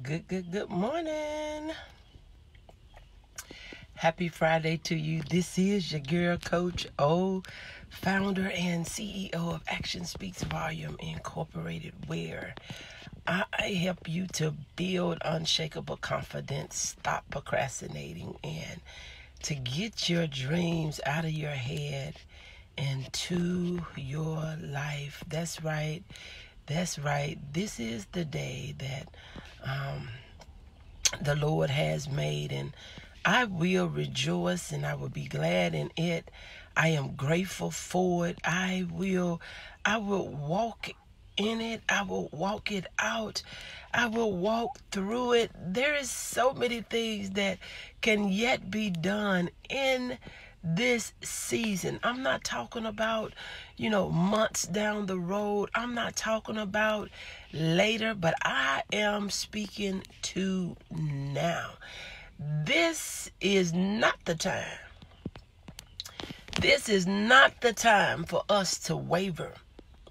Good morning. Happy Friday to you. This is your girl, Coach O, founder and CEO of Action Speaks Volume Incorporated, where I help you to build unshakable confidence, stop procrastinating, and to get your dreams out of your head and to your life. That's right. This is the day that the Lord has made, and I will rejoice and I will be glad in it. I am grateful for it. I will walk in it. I will walk it out. I will walk through it. There is so many things that can yet be done in this season. I'm not talking about, months down the road. I'm not talking about later, but I am speaking to now. This is not the time. This is not the time for us to waver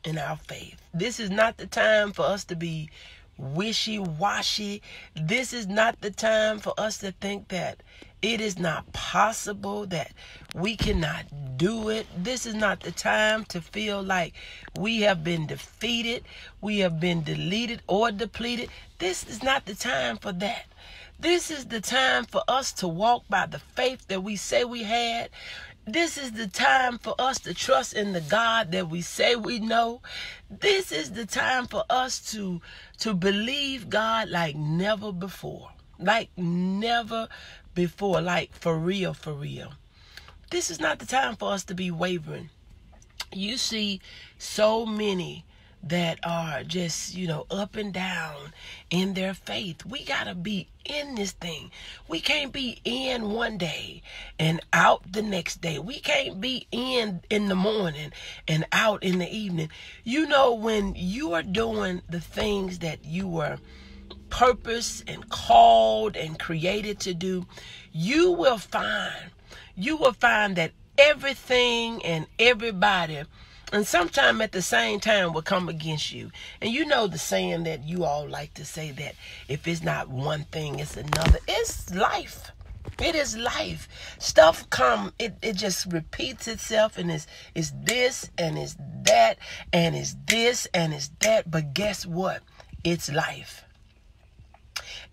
in our faith. This is not the time for us to be wishy-washy. This is not the time for us to think that it is not possible, that we cannot do it. This is not the time to feel like we have been defeated, we have been deleted or depleted. This is not the time for that. This is the time for us to walk by the faith that we say we had. This is the time for us to trust in the God that we say we know. This is the time for us to believe God like never before. Like never before. Like for real. This is not the time for us to be wavering. You see so many that are just, up and down in their faith. We got to be in this thing. We can't be in one day and out the next day. We can't be in the morning and out in the evening. When you are doing the things that you were purposed and called and created to do, you will find that everything and everybody, and sometime at the same time, will come against you. And the saying that you all like to say, that if it's not one thing, it's another. It's life. It is life. Stuff it just repeats itself, and it's this and it's that and it's this and it's that. But guess what? It's life.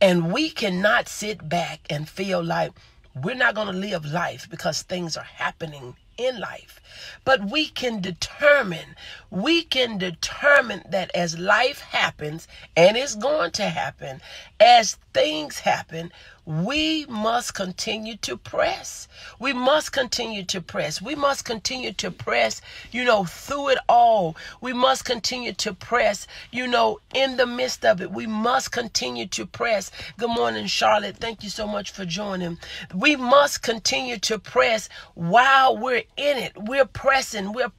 And we cannot sit back and feel like we're not going to live life because things are happening in life. But we can determine that as life happens, and it's going to happen, as things happen, we must continue to press. We must continue to press. We must continue to press, through it all. We must continue to press, in the midst of it. We must continue to press. Good morning, Charlotte. Thank you so much for joining. We must continue to press while we're in it. We're pressing while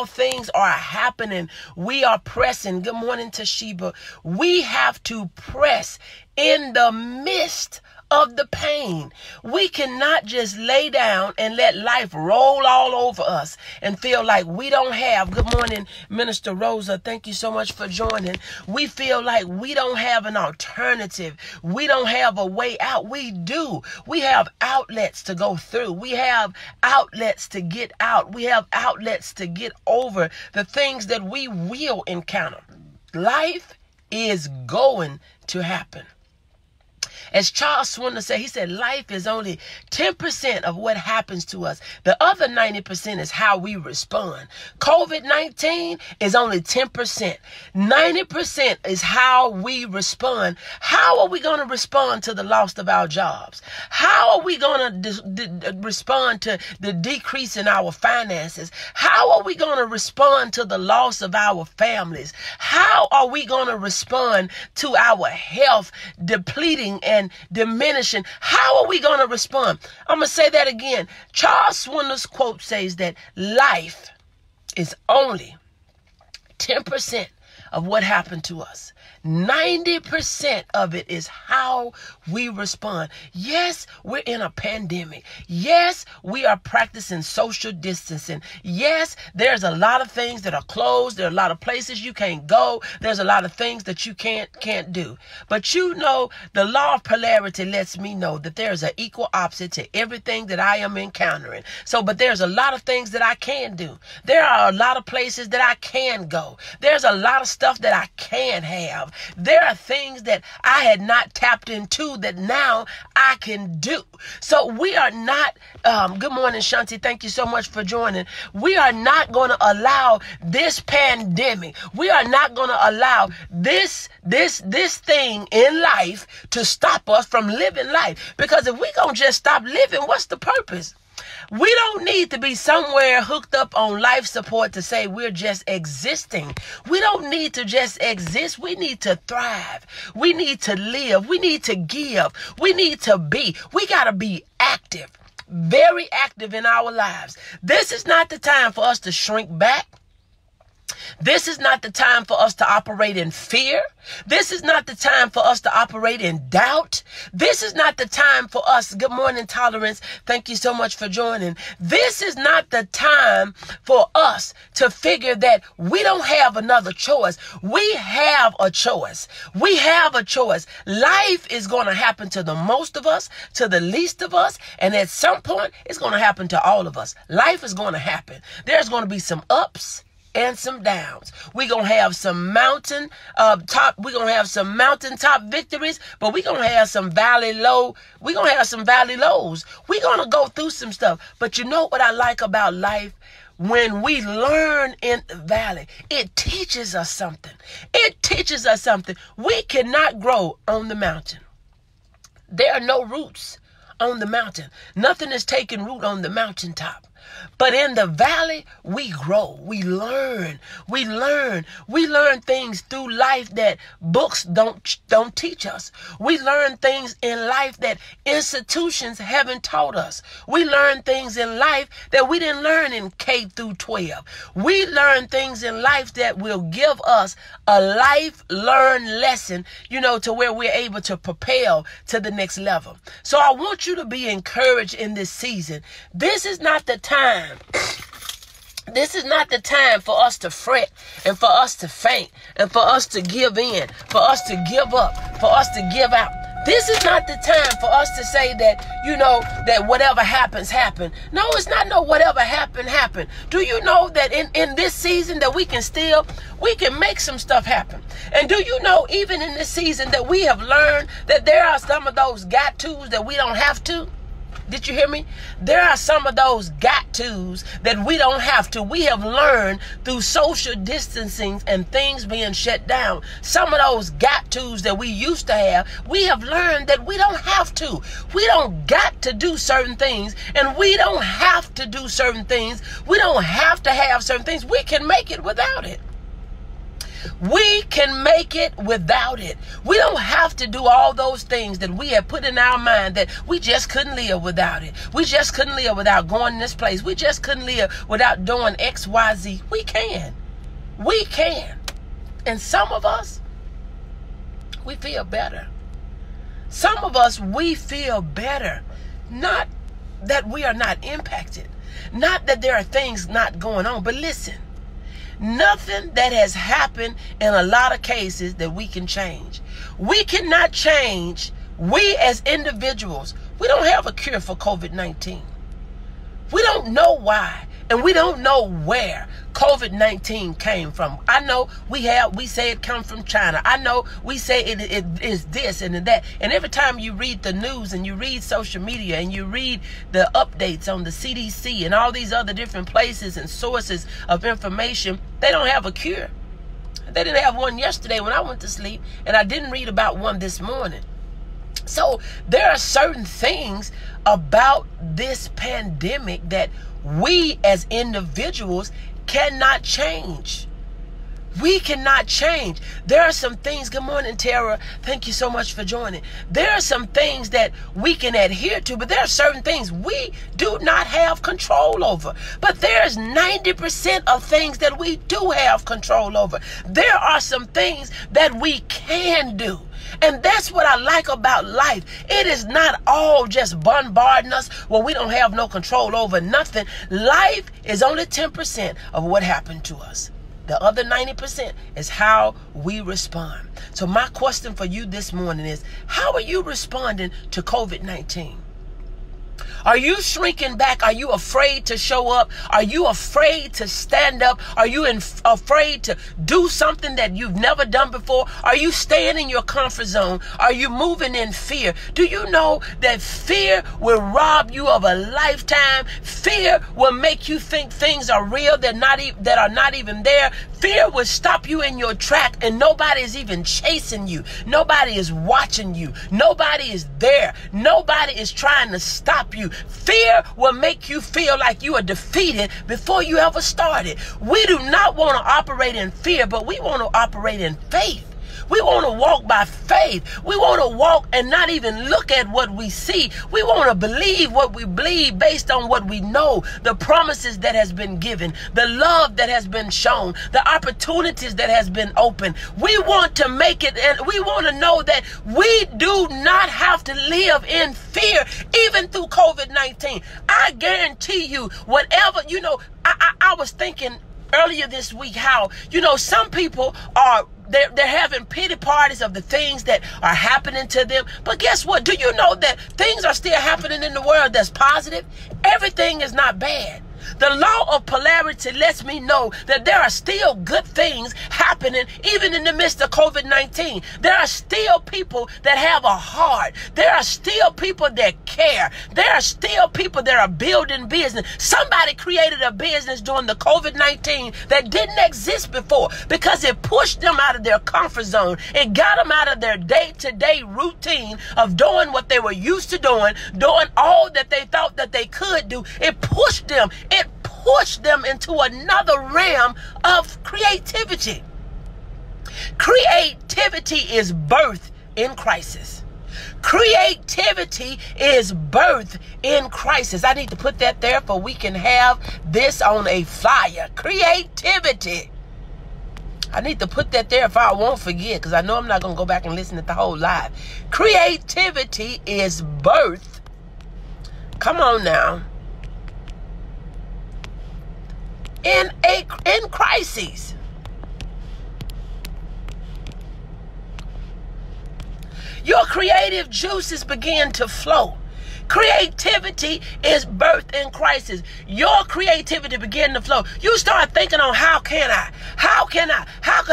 things are happening. We are pressing. Good morning, Toshiba. We have to press in the midst of the pain. We cannot just lay down and let life roll all over us and feel like we don't have. Good morning, Minister Rosa. Thank you so much for joining. We feel like we don't have an alternative. We don't have a way out. We do. We have outlets to go through. We have outlets to get out. We have outlets to get over the things that we will encounter. Life is going to happen. As Charles Swindoll said, he said, life is only 10% of what happens to us. The other 90% is how we respond. COVID-19 is only 10%. 90% is how we respond. How are we going to respond to the loss of our jobs? How are we going to respond to the decrease in our finances? How are we going to respond to the loss of our families? How are we going to respond to our health depleting and diminishing? How are we going to respond? I'm going to say that again. Charles Swindoll's quote says that life is only 10% of what happened to us. 90% of it is how we respond. Yes, we're in a pandemic. Yes, we are practicing social distancing. Yes, there's a lot of things that are closed. There are a lot of places you can't go. There's a lot of things that you can't do. But you know, the law of polarity lets me know that there's an equal opposite to everything that I am encountering. But there's a lot of things that I can do. There are a lot of places that I can go. There's a lot of stuff that I can have. There are things that I had not tapped into that now I can do. So we are not, good morning, Shanti. Thank you so much for joining. We are not going to allow this pandemic. We are not going to allow this thing in life to stop us from living life. Because if we going to just stop living, what's the purpose? We don't need to be somewhere hooked up on life support to say we're just existing. We don't need to just exist. We need to thrive. We need to live. We need to give. We need to be. We got to be active, very active in our lives. This is not the time for us to shrink back. This is not the time for us to operate in fear. This is not the time for us to operate in doubt. This is not the time for us. Good morning, Tolerance. Thank you so much for joining. This is not the time for us to figure that we don't have another choice. We have a choice. We have a choice. Life is going to happen to the most of us, to the least of us, and at some point, it's going to happen to all of us. Life is going to happen. There's going to be some ups and some downs. We're going to have some mountaintop victories, but we're going to have some valley lows. We're going to go through some stuff. But you know what I like about life? When we learn in the valley, it teaches us something. It teaches us something. We cannot grow on the mountain. There are no roots on the mountain. Nothing is taking root on the mountaintop. But in the valley, we grow, we learn things through life that books don't teach us. We learn things in life that institutions haven't taught us. We learn things in life that we didn't learn in K through 12. We learn things in life that will give us a life learned lesson, to where we're able to propel to the next level. So I want you to be encouraged in this season. This is not the time. This is not the time for us to fret and for us to faint and for us to give in, for us to give up, for us to give out. This is not the time for us to say that, that whatever happens, happen. No, it's not no whatever happen. Do you know that in this season that we can make some stuff happen? And do you know even in this season that we have learned that there are some of those got tos that we don't have to? Did you hear me? There are some of those got-tos that we don't have to. We have learned through social distancing and things being shut down. Some of those got-tos that we used to have, we have learned that we don't have to. We don't got to do certain things, and we don't have to do certain things. We don't have to have certain things. We can make it without it. We can make it without it. We don't have to do all those things that we have put in our mind that we just couldn't live without it. We just couldn't live without going to this place. We just couldn't live without doing X, Y, Z. We can. We can. And some of us, we feel better. Some of us, we feel better. Not that we are not impacted. Not that there are things not going on. But listen. Nothing that has happened in a lot of cases that we can change. We cannot change. We as individuals, we don't have a cure for COVID-19. We don't know why, and we don't know where COVID-19 came from. I know we say it comes from China. I know we say it is this and that. And every time you read the news and you read social media and you read the updates on the CDC and all these other different places and sources of information, they don't have a cure. They didn't have one yesterday when I went to sleep, and I didn't read about one this morning. So there are certain things about this pandemic that we as individuals cannot change. We cannot change. There are some things, good morning, Tara. Thank you so much for joining. There are some things that we can adhere to, but there are certain things we do not have control over. But there's 90% of things that we do have control over. There are some things that we can do. And that's what I like about life. It is not all just bombarding us where we don't have no control over nothing. Life is only 10% of what happened to us. The other 90% is how we respond. So my question for you this morning is, how are you responding to COVID-19? Are you shrinking back? Are you afraid to show up? Are you afraid to stand up? Are you afraid to do something that you've never done before? Are you staying in your comfort zone? Are you moving in fear? Do you know that fear will rob you of a lifetime? Fear will make you think things are real that are not even there. Fear will stop you in your track, and nobody is even chasing you. Nobody is watching you. Nobody is there. Nobody is trying to stop you. Fear will make you feel like you are defeated before you ever started. We do not want to operate in fear, but we want to operate in faith. We want to walk by faith. We want to walk and not even look at what we see. We want to believe what we believe based on what we know, the promises that has been given, the love that has been shown, the opportunities that has been opened. We want to make it, and we want to know that we do not have to live in fear, even through COVID-19. I guarantee you, whatever, I was thinking earlier this week how, some people are they're having pity parties of the things that are happening to them. But guess what? Do you know that things are still happening in the world that's positive? Everything is not bad. The law of polarity lets me know that there are still good things happening even in the midst of COVID-19. There are still people that have a heart. There are still people that care. There are still people that are building business. Somebody created a business during the COVID-19 that didn't exist before because it pushed them out of their comfort zone. It got them out of their day-to-day routine of doing what they were used to doing all that they thought that they could do. It pushed them. It pushed them into another realm of creativity. Creativity is birth in crisis. Creativity is birth in crisis. I need to put that there for we can have this on a flyer. Creativity. I need to put that there if I won't forget, because I know I'm not going to go back and listen to the whole live. Creativity is birth. Come on now. In crises. Your creative juices begin to flow. Creativity is birthed in crisis. Your creativity begin to flow. You start thinking on how could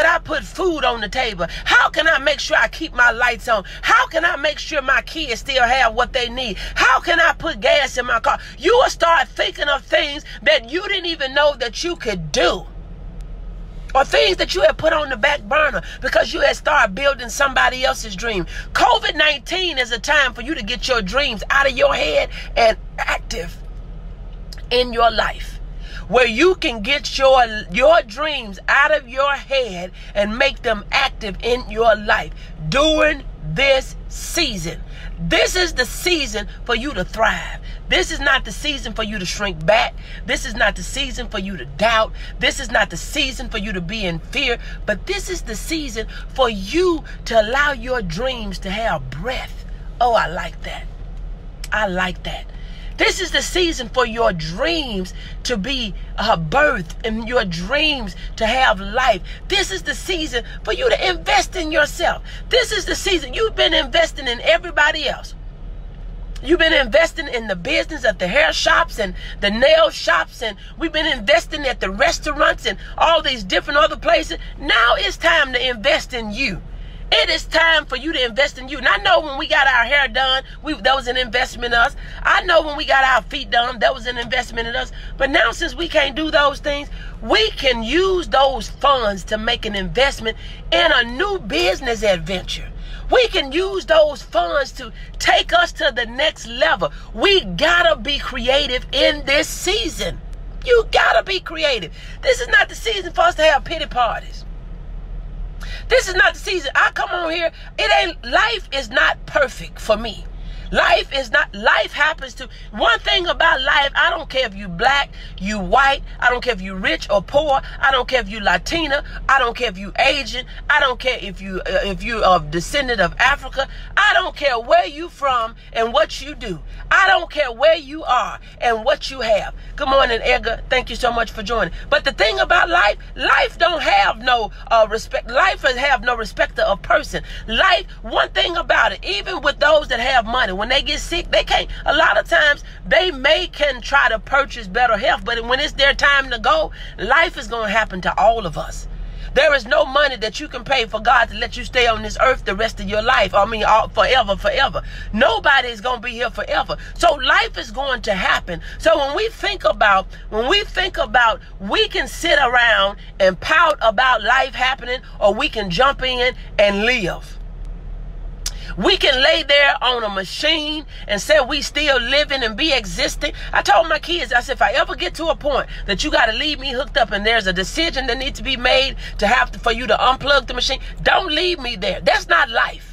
I put food on the table? How can I make sure I keep my lights on? How can I make sure my kids still have what they need? How can I put gas in my car? You will start thinking of things that you didn't even know that you could do. Or things that you had put on the back burner because you had started building somebody else's dream. COVID-19 is a time for you to get your dreams out of your head and active in your life. Where you can get your dreams out of your head and make them active in your life during this season. This is the season for you to thrive. This is not the season for you to shrink back. This is not the season for you to doubt. This is not the season for you to be in fear. But this is the season for you to allow your dreams to have breath. Oh, I like that. I like that. This is the season for your dreams to be birthed and your dreams to have life. This is the season for you to invest in yourself. This is the season. You've been investing in everybody else. You've been investing in the business at the hair shops and the nail shops, and we've been investing at the restaurants and all these different other places. Now it's time to invest in you. It is time for you to invest in you. And I know when we got our hair done, that was an investment in us. I know when we got our feet done, that was an investment in us. But now since we can't do those things, we can use those funds to make an investment in a new business adventure. We can use those funds to take us to the next level. We gotta be creative in this season. You gotta be creative. This is not the season for us to have pity parties. This is not the season. I come on here. Life is not perfect for me. Life happens to, one thing about life, I don't care if you black, you white, I don't care if you rich or poor, I don't care if you Latina, I don't care if you Asian, I don't care if you are descendant of Africa, I don't care where you from and what you do. I don't care where you are and what you have. Good morning, Edgar. Thank you so much for joining. But the thing about life don't have no respect. Life have no respecter of person. Life, one thing about it, even with those that have money, when they get sick, they can't. A lot of times they can try to purchase better health, but when it's their time to go, life is going to happen to all of us. There is no money that you can pay for God to let you stay on this earth the rest of your life. Forever. Nobody is going to be here forever. So life is going to happen. So when we think about, we can sit around and pout about life happening, or we can jump in and live. We can lay there on a machine and say we still living and be existing. I told my kids, I said, if I ever get to a point that you got to leave me hooked up and there's a decision that needs to be made for you to unplug the machine, don't leave me there. That's not life.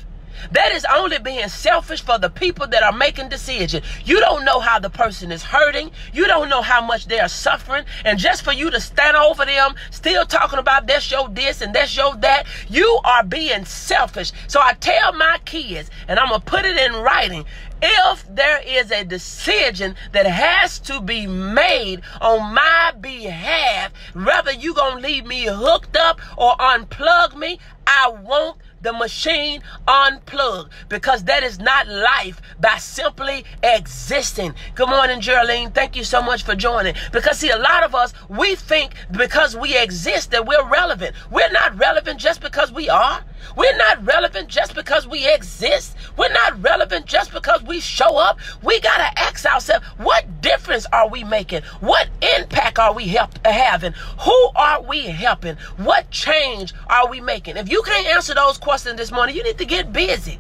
That is only being selfish for the people that are making decisions. You don't know how the person is hurting. You don't know how much they are suffering. And just for you to stand over them, still talking about that's your this and that's your that, you are being selfish. So I tell my kids, and I'm going to put it in writing, if there is a decision that has to be made on my behalf, whether you going to leave me hooked up or unplug me, I want the machine unplugged, because that is not life by simply existing. Good morning, Geraldine. Thank you so much for joining. Because see, a lot of us, we think because we exist that we're relevant. We're not relevant just because we are. We're not relevant just because we exist. We're not relevant just because we show up. We got to ask ourselves, what difference are we making? What impact are we having? Who are we helping? What change are we making? If you can't answer those questions this morning, you need to get busy.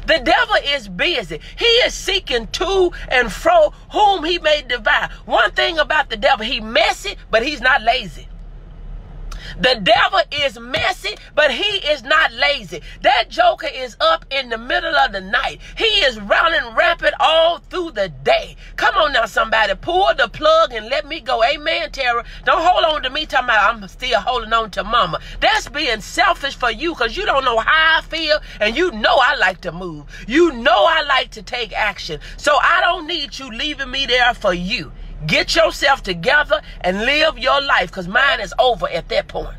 The devil is busy. He is seeking to and fro whom he may devour. One thing about the devil, he messy, but he's not lazy. The devil is messy, but he is not lazy. That joker is up in the middle of the night. He is running rampant all through the day. Come on now, somebody. Pull the plug and let me go. Amen, Tara. Don't hold on to me talking about I'm still holding on to mama. That's being selfish for you, because you don't know how I feel, and you know I like to move. You know I like to take action. So I don't need you leaving me there for you. Get yourself together and live your life, because mine is over at that point.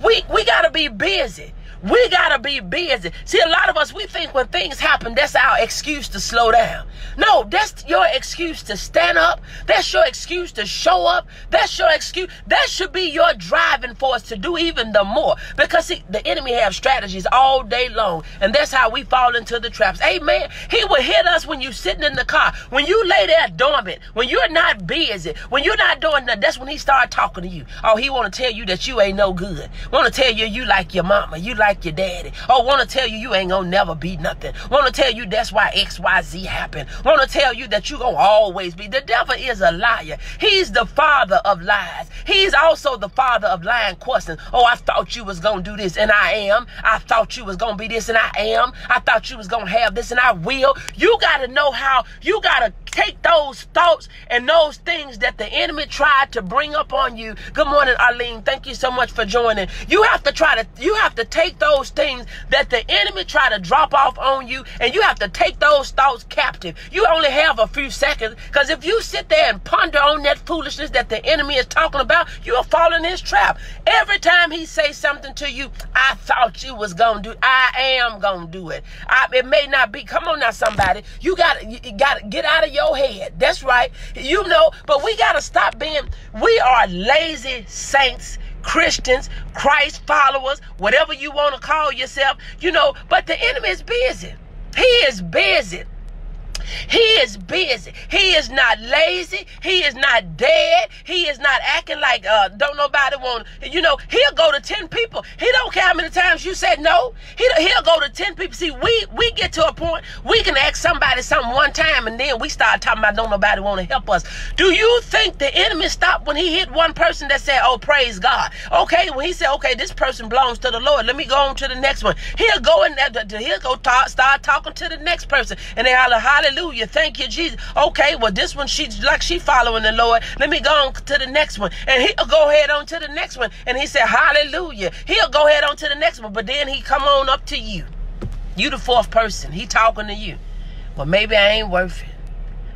We got to be busy. We got to be busy. See, a lot of us, we think when things happen, that's our excuse to slow down. No, that's your excuse to stand up. That's your excuse to show up. That's your excuse. That should be your driving force to do even the more. Because see, the enemy have strategies all day long. And that's how we fall into the traps. Amen. He will hit us when you're sitting in the car. When you lay there dormant. When you're not busy. When you're not doing that, that's when he start talking to you. Oh, he want to tell you that you ain't no good. Want to tell you you like your mama. You like your daddy. Oh, want to tell you you ain't gonna never be nothing. Want to tell you that's why XYZ happened. Want to tell you that you gonna always be. The devil is a liar. He's the father of lies. He's also the father of lying questions. Oh, I thought you was gonna do this, and I am. I thought you was gonna be this, and I am. I thought you was gonna have this, and I will. You gotta know how. You gotta take those thoughts and those things that the enemy tried to bring up on you. Good morning, Arlene. Thank you so much for joining. You have to take those things that the enemy try to drop off on you, and you have to take those thoughts captive. You only have a few seconds, because if you sit there and ponder on that foolishness that the enemy is talking about, you'll fall in his trap. Every time he says something to you, I thought you was gonna do, I am gonna do it. It may not be. Come on now, somebody. You gotta get out of your head. That's right. You know, but we gotta stop being. We are lazy saints, Christians, Christ followers, whatever you want to call yourself, you know, but the enemy is busy. He is busy. He is busy. He is not lazy. He is not dead. He is not acting like don't nobody want, you know, he'll go to 10 people. He don't care how many times you said no? He'll go to 10 people. See, we get to a point, we can ask somebody something one time, and then we start talking about don't nobody want to help us. Do you think the enemy stopped when he hit one person that said, oh, praise God? Okay, when he said, okay, this person belongs to the Lord, let me go on to the next one. He'll go in there, he'll go start talking to the next person, and they holler, hallelujah, thank you, Jesus. Okay, well, this one, she following the Lord. Let me go on to the next one. And he'll go ahead on to the next one. And he said, hallelujah. He'll go ahead on to the next one. But then he come on up to you. You the fourth person. He talking to you. Well, maybe I ain't worth it.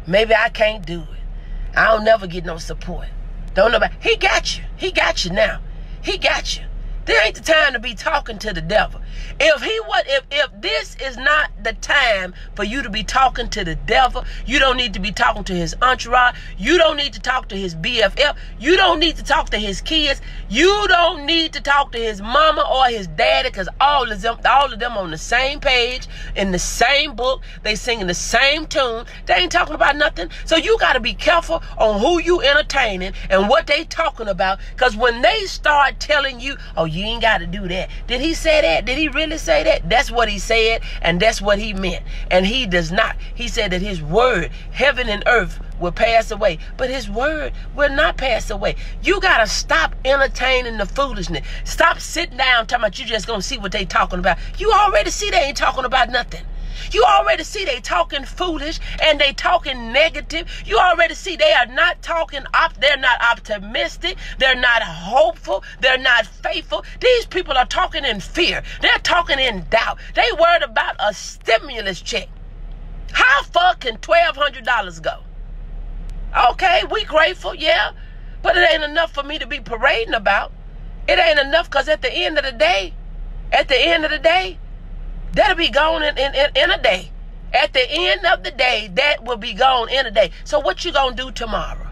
Maybe I can't do it. I don't never get no support. Don't nobody. He got you. He got you now. He got you. There ain't the time to be talking to the devil. If this is not the time for you to be talking to the devil, you don't need to be talking to his entourage. You don't need to talk to his BFF. You don't need to talk to his kids. You don't need to talk to his mama or his daddy, because all of them on the same page, in the same book, they singing the same tune. They ain't talking about nothing. So you got to be careful on who you entertaining and what they talking about, because when they start telling you, oh, you ain't got to do that. Did he say that? Did he really say that? That's what he said, and that's what he meant. And he does not. He said that his word, heaven and earth, will pass away, but his word will not pass away. You got to stop entertaining the foolishness. Stop sitting down talking about you just going to see what they talking about. You already see they ain't talking about nothing. You already see they talking foolish and they talking negative. You already see they are not talking they're not optimistic. They're not hopeful. They're not faithful. These people are talking in fear. They're talking in doubt. They worried about a stimulus check. How far can $1,200 go? Okay, we grateful, yeah, but it ain't enough for me to be parading about. It ain't enough, because at the end of the day, that'll be gone in a day. At the end of the day, that will be gone in a day. So what you gonna do tomorrow?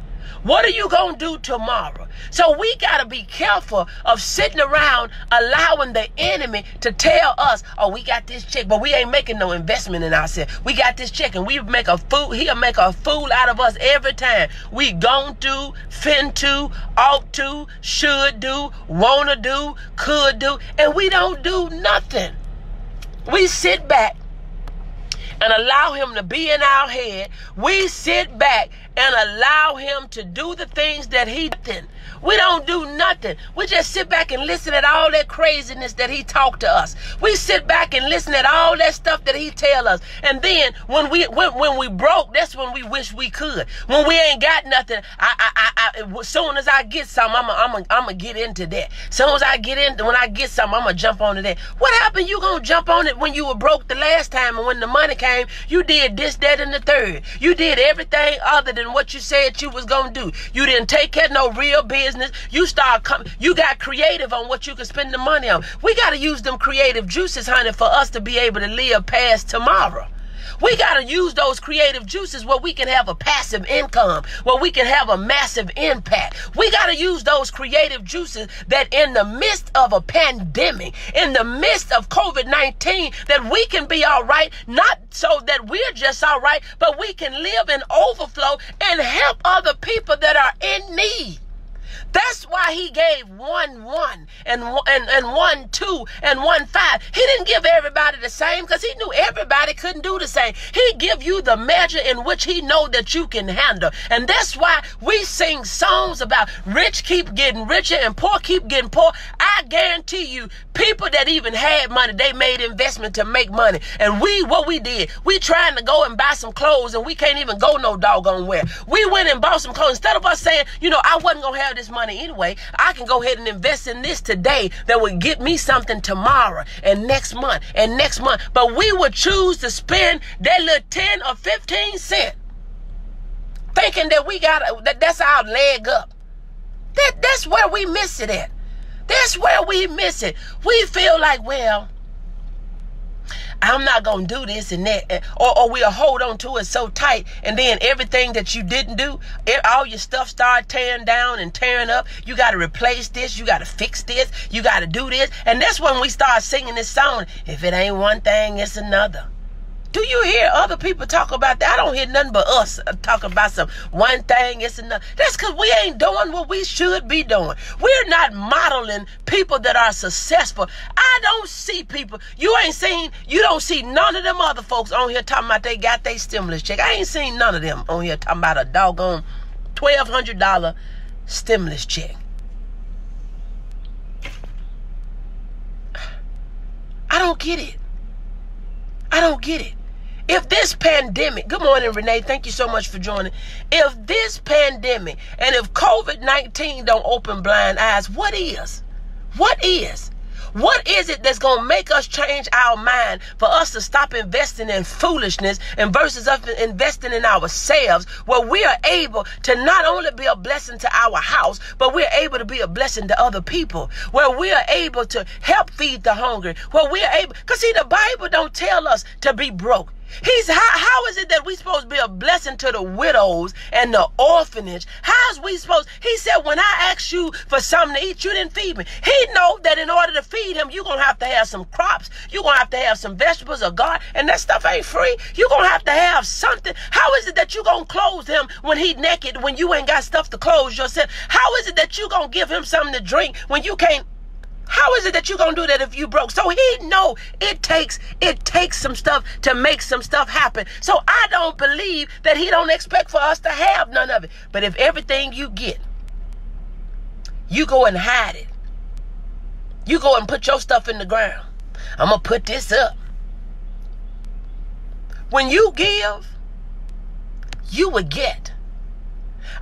What are you gonna do tomorrow? So we gotta be careful of sitting around allowing the enemy to tell us, oh, we got this check, but we ain't making no investment in ourselves. We got this check, and he'll make a fool out of us every time. We gon' do, fin to, ought to, should do, wanna do, could do, and we don't do nothing. We sit back and allow him to be in our head. We sit back and allow him to do the things that he did. We don't do nothing. We just sit back and listen at all that craziness that he talked to us. We sit back and listen at all that stuff that he tell us. And then when we broke, that's when we wish we could. When we ain't got nothing, as soon as I get something, I'm gonna get into that. As soon as when I get something, I'm gonna jump onto that. What happened? You gonna jump on it when you were broke the last time, and when the money came, you did this, that, and the third. You did everything other than what you said you was gonna do. You didn't take care of no real business. You got creative on what you could spend the money on. We got to use them creative juices, honey, for us to be able to live past tomorrow. We got to use those creative juices where we can have a passive income, where we can have a massive impact. We got to use those creative juices that in the midst of a pandemic, in the midst of COVID-19, that we can be all right, not so that we're just all right, but we can live in overflow and help other people that are in need. That's why he gave 1-1 and 1-2 and 1-5. He didn't give everybody the same, because he knew everybody couldn't do the same. He give you the measure in which he know that you can handle. And that's why we sing songs about rich keep getting richer and poor keep getting poor. I guarantee you, people that even had money, they made investment to make money. And what we did, we trying to go and buy some clothes, and we can't even go no doggone where. We went and bought some clothes. Instead of us saying, I wasn't going to have this money anyway, I can go ahead and invest in this today that would get me something tomorrow and next month and next month. But we would choose to spend that little 10 or 15 cents thinking that that's our leg up. That's where we miss it at. That's where we miss it. We feel like, well, I'm not going to do this and that, or we'll hold on to it so tight, and then everything that you didn't do, all your stuff start tearing down and tearing up. You got to replace this, you got to fix this, you got to do this, and that's when we start singing this song, if it ain't one thing, it's another. Do you hear other people talk about that? I don't hear nothing but us talk about some one thing. It's another. That's because we ain't doing what we should be doing. We're not modeling people that are successful. I don't see people. You don't see none of them other folks on here talking about they got their stimulus check. I ain't seen none of them on here talking about a doggone $1,200 stimulus check. I don't get it. I don't get it. If this pandemic, good morning, Renee, thank you so much for joining. If this pandemic and if COVID-19 don't open blind eyes, what is? What is? What is it that's going to make us change our mind for us to stop investing in foolishness and versus us investing in ourselves, where we are able to not only be a blessing to our house, but we're able to be a blessing to other people, where we are able to help feed the hungry, where we are able, because see, the Bible don't tell us to be broke. How is it that we supposed to be a blessing to the widows and the orphanage? How's we supposed? He said, when I asked you for something to eat, you didn't feed me. He know that in order to feed him, you're going to have some crops. You're going to have some vegetables or garden, and that stuff ain't free. You're going to have something. How is it that you're going to clothe him when he naked, when you ain't got stuff to clothe yourself? How is it that you're going to give him something to drink when you can't? How is it that you're going to do that if you broke? So he know it takes some stuff to make some stuff happen. So I don't believe that he don't expect for us to have none of it. But if everything you get, you go and hide it. You go and put your stuff in the ground. I'm going to put this up. When you give, you will get.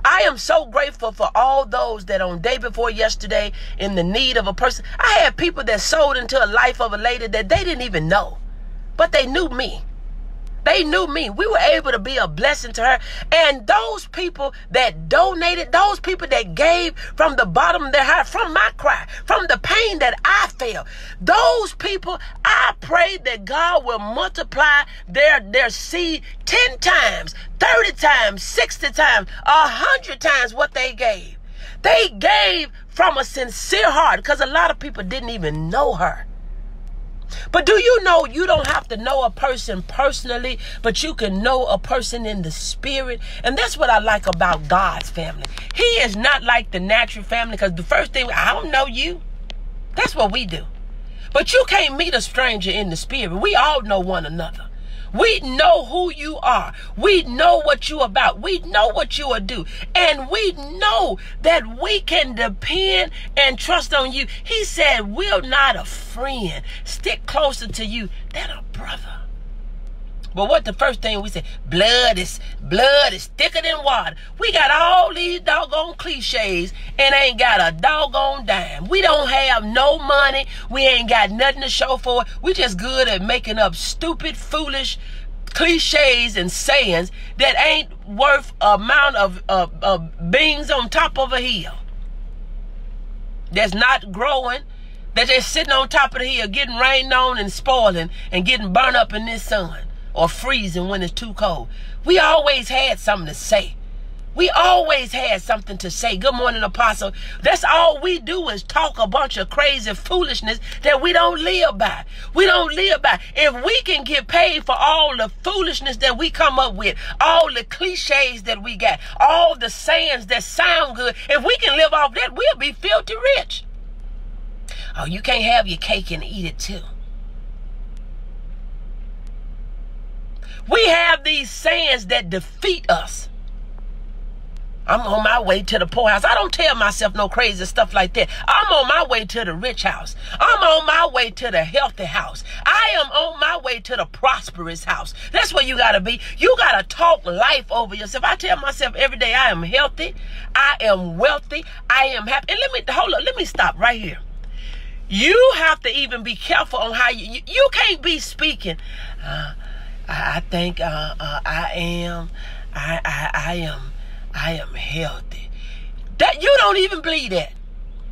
I am so grateful for all those that on day before yesterday in the need of a person. I had people that sold into a life of a lady that they didn't even know, but they knew me. They knew me. We were able to be a blessing to her. And those people that donated, those people that gave from the bottom of their heart, from my cry, from the pain that I felt, those people, I pray that God will multiply their seed 10 times, 30 times, 60 times, 100 times what they gave. They gave from a sincere heart, because a lot of people didn't even know her. But do you know you don't have to know a person personally, but you can know a person in the spirit? And that's what I like about God's family. He is not like the natural family, because the first thing, I don't know you. That's what we do. But you can't meet a stranger in the spirit. We all know one another. We know who you are. We know what you're about. We know what you will do. And we know that we can depend and trust on you. He said, will not a friend stick closer to you than a brother? But what the first thing we say? Blood is thicker than water. We got all these doggone cliches and ain't got a doggone dime. We don't have no money. We ain't got nothing to show for it. We just good at making up stupid, foolish cliches and sayings that ain't worth a amount of beans on top of a hill. That's not growing. That's just sitting on top of the hill, getting rained on and spoiling and getting burnt up in this sun. Or freezing when it's too cold. We always had something to say. We always had something to say. Good morning, Apostle. That's all we do is talk a bunch of crazy foolishness that we don't live by. We don't live by. If we can get paid for all the foolishness that we come up with, all the cliches that we got, all the sayings that sound good, if we can live off that, we'll be filthy rich. Oh, you can't have your cake and eat it too. We have these sayings that defeat us. I'm on my way to the poorhouse. I don't tell myself no crazy stuff like that. I'm on my way to the rich house. I'm on my way to the healthy house. I am on my way to the prosperous house. That's where you got to be. You got to talk life over yourself. I tell myself every day I am healthy. I am wealthy. I am happy. And let me stop right here. You have to even be careful on how you can't be speaking. I think I am healthy. That you don't even believe that.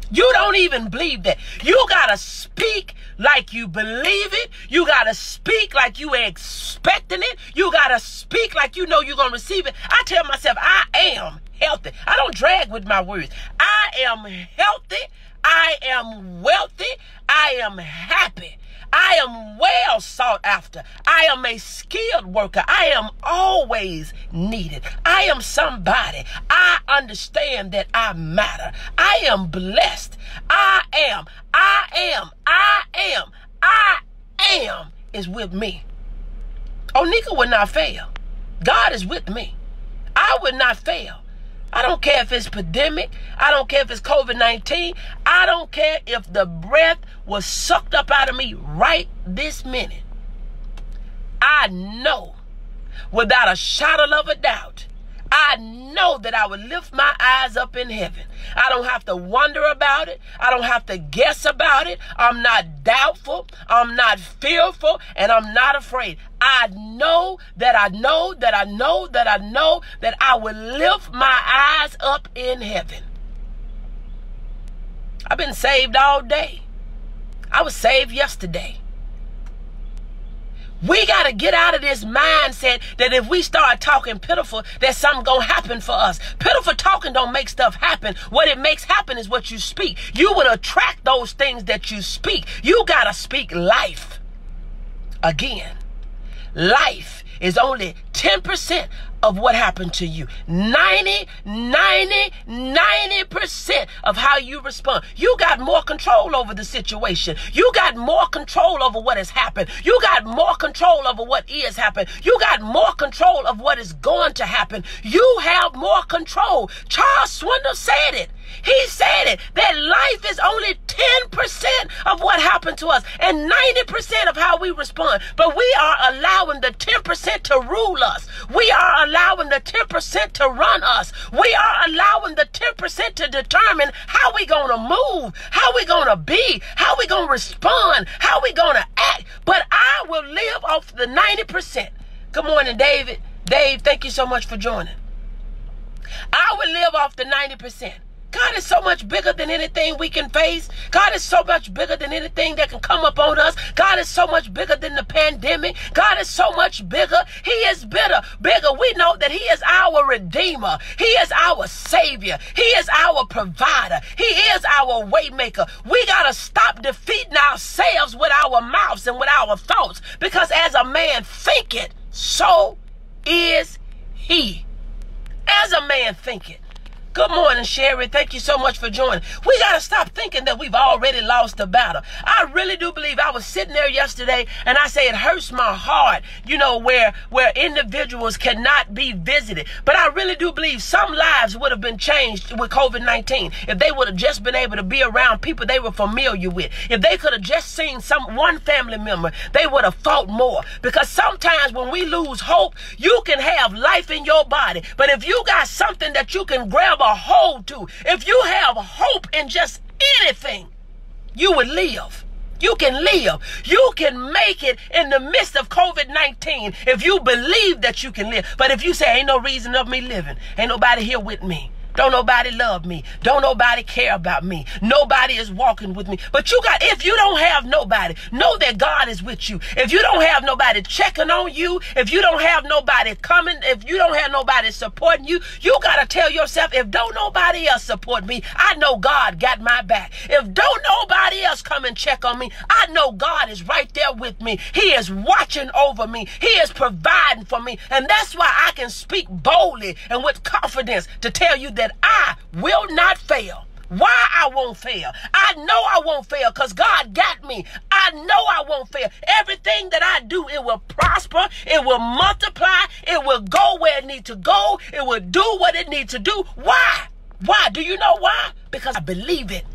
You don't even believe that. You gotta speak like you believe it. You gotta speak like you expecting it. You gotta speak like you know you're gonna receive it. I tell myself I am healthy. I don't drag with my words. I am healthy. I am wealthy. I am happy. I am well sought after. I am a skilled worker. I am always needed. I am somebody. I understand that I matter. I am blessed. I am is with me. Onika would not fail. God is with me. I would not fail. I don't care if it's pandemic. I don't care if it's COVID-19. I don't care if the breath was sucked up out of me right this minute. I know without a shadow of a doubt, I know that I would lift my eyes up in heaven. I don't have to wonder about it. I don't have to guess about it. I'm not doubtful. I'm not fearful. And I'm not afraid. I know that I know that I know that I know that I will lift my eyes up in heaven. I've been saved all day. I was saved yesterday. We got to get out of this mindset that if we start talking pitiful, that something going to happen for us. Pitiful talking don't make stuff happen. What it makes happen is what you speak. You will attract those things that you speak. You got to speak life. Again, life is only 10% of what happened to you. 90% of how you respond. You got more control over the situation. You got more control over what has happened. You got more control over what is happening. You got more control of what is going to happen. You have more control. Charles Swindoll said it. He said it, that life is only 10% of what happened to us and 90% of how we respond. But we are allowing the 10% to rule us. We are allowing the 10% to run us. We are allowing the 10% to determine how we going to move, how we going to be, how we going to respond, how we going to act. But I will live off the 90%. Good morning, David. Dave, thank you so much for joining. I will live off the 90%. God is so much bigger than anything we can face. God is so much bigger than anything that can come up on us. God is so much bigger than the pandemic. God is so much bigger. He is bigger. We know that he is our redeemer. He is our savior. He is our provider. He is our way maker. We got to stop defeating ourselves with our mouths and with our thoughts, because as a man thinketh, so is he. As a man thinketh. Good morning, Sherry. Thank you so much for joining. We got to stop thinking that we've already lost the battle. I really do believe, I was sitting there yesterday and I say it hurts my heart, where individuals cannot be visited. But I really do believe some lives would have been changed with COVID-19 if they would have just been able to be around people they were familiar with. If they could have just seen one family member, they would have fought more. Because sometimes when we lose hope, you can have life in your body. But if you got something that you can grab a hold to, if you have hope in just anything, you would live. You can live. You can make it in the midst of COVID-19 if you believe that you can live. But if you say, ain't no reason of me living, ain't nobody here with me, don't nobody love me, don't nobody care about me, nobody is walking with me. But if you don't have nobody, know that God is with you. If you don't have nobody checking on you, if you don't have nobody coming, if you don't have nobody supporting you, you got to tell yourself, if don't nobody else support me, I know God got my back. If don't nobody else come and check on me, I know God is right there with me. He is watching over me. He is providing for me. And that's why I can speak boldly and with confidence to tell you that I will not fail. Why I won't fail? I know I won't fail because God got me. I know I won't fail. Everything that I do, it will prosper. It will multiply. It will go where it needs to go. It will do what it needs to do. Why? Why? Do you know why? Because I believe it.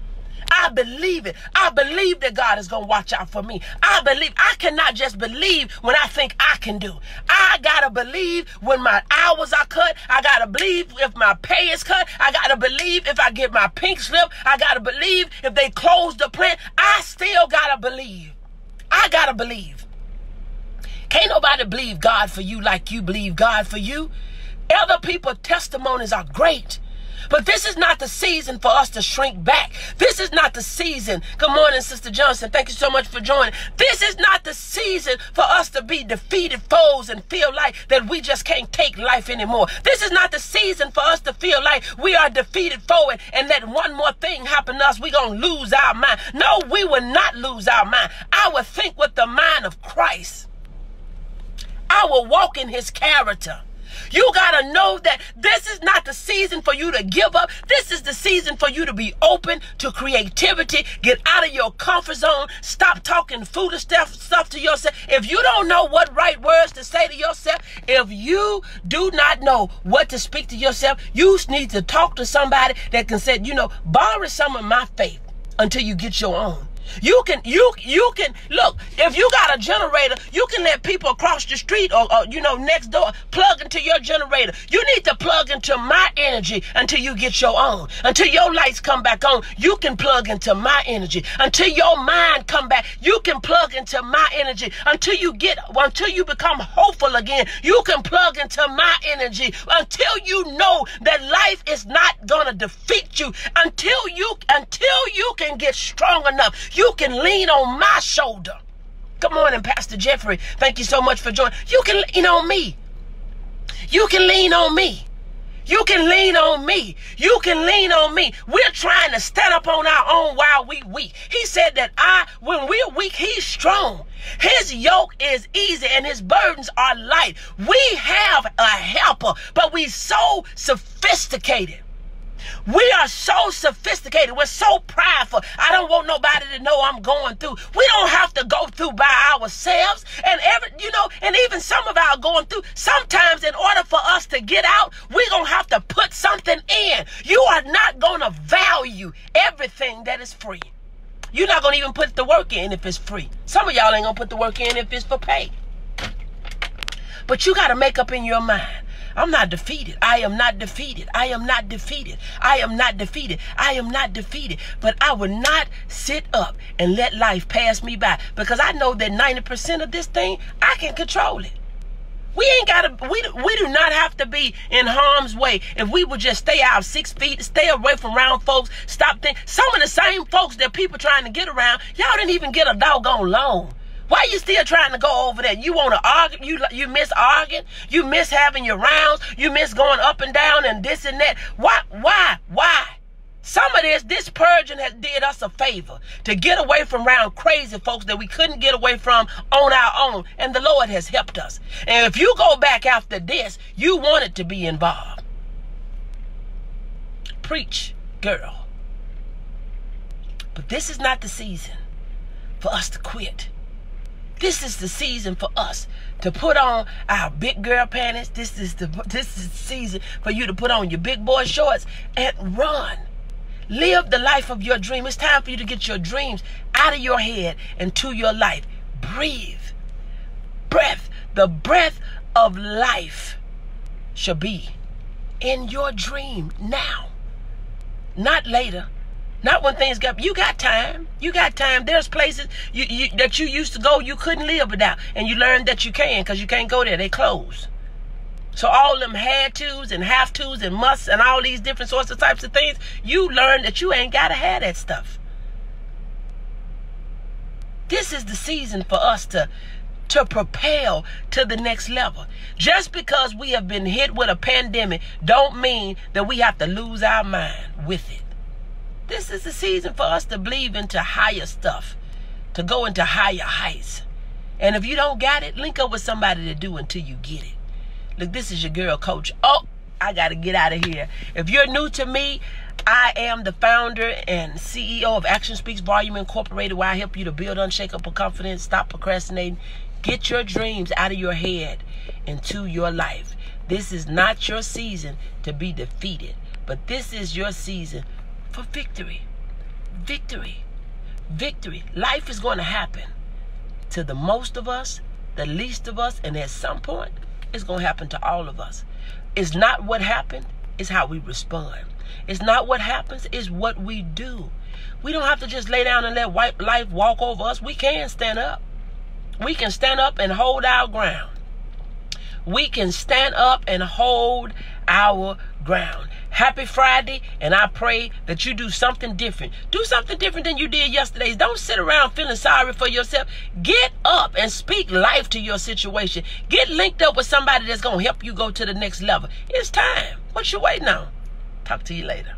I believe it. I believe that God is going to watch out for me. I cannot just believe when I think I can do. I got to believe when my hours are cut. I got to believe if my pay is cut. I got to believe if I get my pink slip. I got to believe if they close the plant. I still got to believe. I got to believe. Can't nobody believe God for you like you believe God for you. Other people's testimonies are great. But this is not the season for us to shrink back. This is not the season. Good morning, Sister Johnson. Thank you so much for joining. This is not the season for us to be defeated foes and feel like that we just can't take life anymore. This is not the season for us to feel like we are defeated foe and let one more thing happen to us, we're going to lose our mind. No, we will not lose our mind. I will think with the mind of Christ. I will walk in his character. You got to know that this is not the season for you to give up. This is the season for you to be open to creativity. Get out of your comfort zone. Stop talking foolish stuff to yourself. If you don't know what right words to say to yourself, if you do not know what to speak to yourself, you need to talk to somebody that can say, borrow some of my faith until you get your own. You can look, if you got a generator, you can let people across the street or next door plug into your generator. You need to plug into my energy until you get your own. Until your lights come back on, you can plug into my energy. Until your mind come back, you can plug into my energy. Until you become hopeful again, you can plug into my energy. Until you know that life is not gonna defeat you. Until you can get strong enough. You can lean on my shoulder. Good morning, Pastor Jeffrey. Thank you so much for joining. You can lean on me. You can lean on me. You can lean on me. You can lean on me. We're trying to stand up on our own while we weak. He said that when we're weak, he's strong. His yoke is easy and his burdens are light. We have a helper, but we're so sophisticated. We are so sophisticated. We're so prideful. I don't want nobody to know I'm going through. We don't have to go through by ourselves. And even some of our going through, sometimes in order for us to get out, we're going to have to put something in. You are not going to value everything that is free. You're not going to even put the work in if it's free. Some of y'all ain't going to put the work in if it's for pay. But you got to make up in your mind. I'm not defeated. I am not defeated. I am not defeated. I am not defeated. I am not defeated. But I will not sit up and let life pass me by, because I know that 90% of this thing, I can control it. We do not have to be in harm's way. If we would just stay out 6 feet, stay away from round folks, stop thinking. Some of the same folks that people trying to get around, y'all didn't even get a doggone loan. Why are you still trying to go over there? You want to argue? You miss arguing? You miss having your rounds? You miss going up and down and this and that? Why? Some of this purging has did us a favor to get away from around crazy folks that we couldn't get away from on our own. And the Lord has helped us. And if you go back after this, you wanted to be involved. Preach, girl. But this is not the season for us to quit. This is the season for us to put on our big girl panties. This is the season for you to put on your big boy shorts and run. Live the life of your dream. It's time for you to get your dreams out of your head and to your life. Breathe. Breath. The breath of life shall be in your dream now. Not later. Not when things you got time. You got time. There's places that you used to go you couldn't live without. And you learned that you can, because you can't go there. They closed. So all them had tos and have tos and musts and all these different sorts of types of things, you learned that you ain't got to have that stuff. This is the season for us to propel to the next level. Just because we have been hit with a pandemic don't mean that we have to lose our mind with it. This is the season for us to believe into higher stuff, to go into higher heights. And if you don't got it, link up with somebody to do until you get it. Look, this is your girl, Coach. Oh, I got to get out of here. If you're new to me, I am the founder and CEO of Action Speaks Volume Incorporated, where I help you to build unshakable confidence, stop procrastinating, get your dreams out of your head into your life. This is not your season to be defeated, but this is your season for victory. Victory. Victory. Life is going to happen to the most of us, the least of us, and at some point, it's going to happen to all of us. It's not what happened, it's how we respond. It's not what happens, it's what we do. We don't have to just lay down and let life walk over us. We can stand up. We can stand up and hold our ground. We can stand up and hold our ground. Happy Friday, and I pray that you do something different. Do something different than you did yesterday. Don't sit around feeling sorry for yourself. Get up and speak life to your situation. Get linked up with somebody that's going to help you go to the next level. It's time. What you waiting on? Talk to you later.